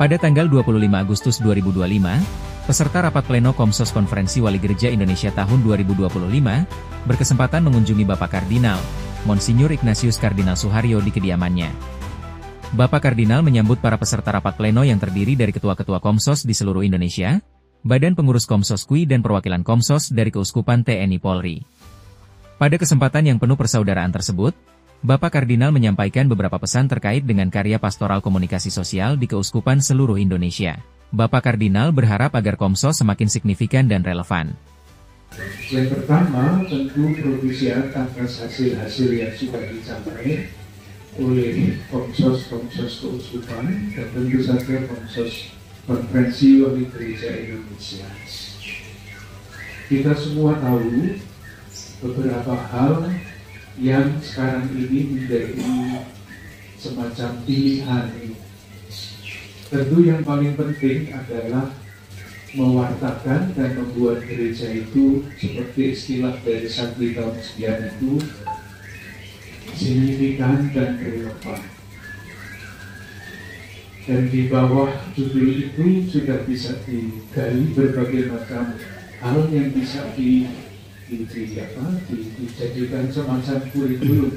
Pada tanggal 25 Agustus 2025, peserta rapat pleno Komsos Konferensi Wali Gereja Indonesia tahun 2025, berkesempatan mengunjungi Bapak Kardinal, Monsinyur Ignatius Kardinal Suharyo di kediamannya. Bapak Kardinal menyambut para peserta rapat pleno yang terdiri dari ketua-ketua Komsos di seluruh Indonesia, Badan Pengurus Komsos KUI dan perwakilan Komsos dari Keuskupan TNI Polri. Pada kesempatan yang penuh persaudaraan tersebut, Bapak Kardinal menyampaikan beberapa pesan terkait dengan karya pastoral komunikasi sosial di Keuskupan seluruh Indonesia. Bapak Kardinal berharap agar Komsos semakin signifikan dan relevan. Yang pertama, tentu produksi atas hasil-hasil yang sudah dicapai oleh Komsos Keuskupan dan tentu saja Komsos Konferensi Wali Gereja Indonesia. Kita semua tahu beberapa hal yang sekarang ini menjadi semacam pilihan. Tentu yang paling penting adalah mewartakan dan membuat gereja itu seperti istilah dari Sakti tahun sekian itu signifikan dan relevan. Dan di bawah judul itu sudah bisa digali berbagai macam hal yang bisa dijadikan semacam kurikulum.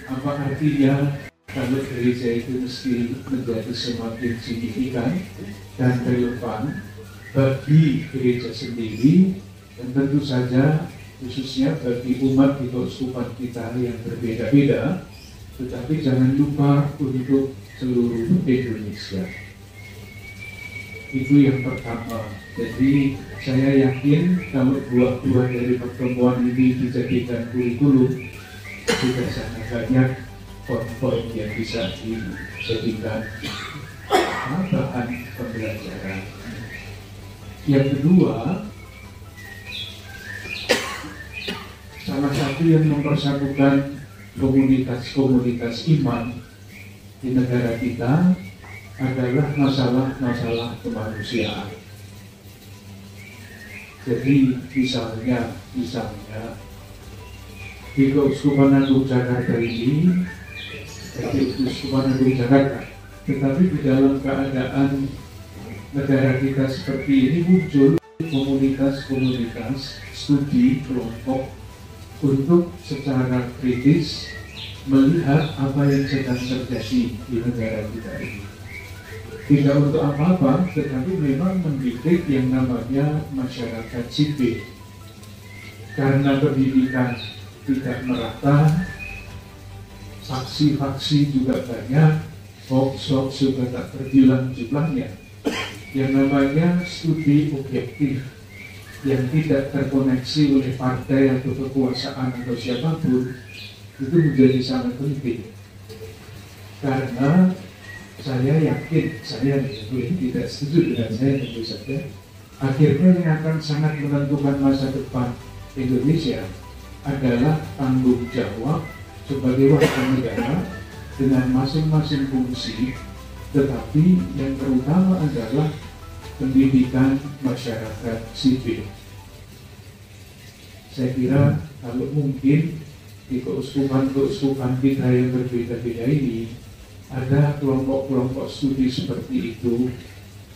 Apa artinya kalau gereja itu mesti menjadi semakin signifikan dan relevan bagi gereja sendiri dan tentu saja khususnya bagi umat di keuskupan kita yang berbeda-beda, tetapi jangan lupa untuk seluruh Indonesia. Itu yang pertama. Jadi saya yakin kalau buah-buah dari pertemuan ini dijadikan kurikulum, sudah sangat banyak poin-poin yang bisa dijadikan bahan pembelajaran. Yang kedua, salah satu yang mempersatukan komunitas-komunitas iman di negara kita adalah masalah-masalah kemanusiaan. Jadi misalnya di Keuskupan Agung Jakarta ini, tetapi di dalam keadaan negara kita seperti ini muncul komunitas-komunitas studi kelompok untuk secara kritis melihat apa yang sedang terjadi di negara kita ini. Tidak untuk apa-apa, tetapi memang mendidik yang namanya masyarakat sipil. Karena pendidikan tidak merata, faksi-faksi juga banyak, hoax-hoax juga tak terbilang jumlahnya. Yang namanya studi objektif yang tidak terkoneksi oleh partai atau kekuasaan atau siapapun itu menjadi sangat penting. Karena saya yakin, saya tidak setuju dengan saya tentu saja, akhirnya yang akan sangat menentukan masa depan Indonesia adalah tanggung jawab sebagai warga negara dengan masing-masing fungsi, tetapi yang terutama adalah pendidikan masyarakat sipil. Saya kira kalau mungkin di keuskupan kita yang berbeda-beda ini ada kelompok-kelompok studi seperti itu,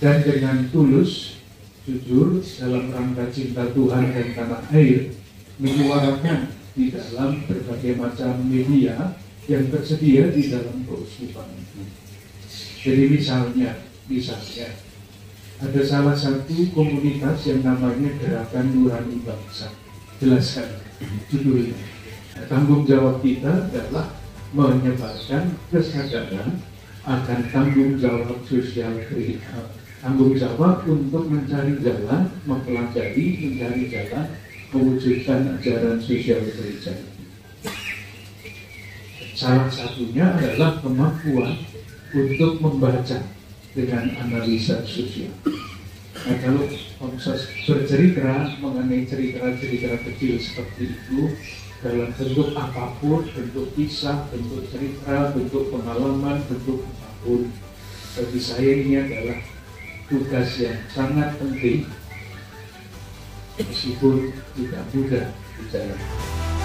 dan dengan tulus, jujur, dalam rangka cinta Tuhan dan tanah air, menyuarakan di dalam berbagai macam media yang tersedia di dalam keuskupan itu. Jadi misalnya ada salah satu komunitas yang namanya Gerakan Nurani Bangsa. Jelaskan judulnya. Tanggung jawab kita adalah menyebarkan kesadaran akan tanggung jawab sosial kritikal. Tanggung jawab untuk mencari jalan, mempelajari, mencari jalan, mewujudkan ajaran sosial gereja. Salah satunya adalah kemampuan untuk membaca dengan analisa sosial. Nah, kalau Komsos bercerita mengenai cerita-cerita kecil seperti itu dalam bentuk apapun, bentuk kisah, bentuk cerita, bentuk pengalaman, bentuk apapun, bagi saya ini adalah tugas yang sangat penting meskipun tidak mudah dijalani.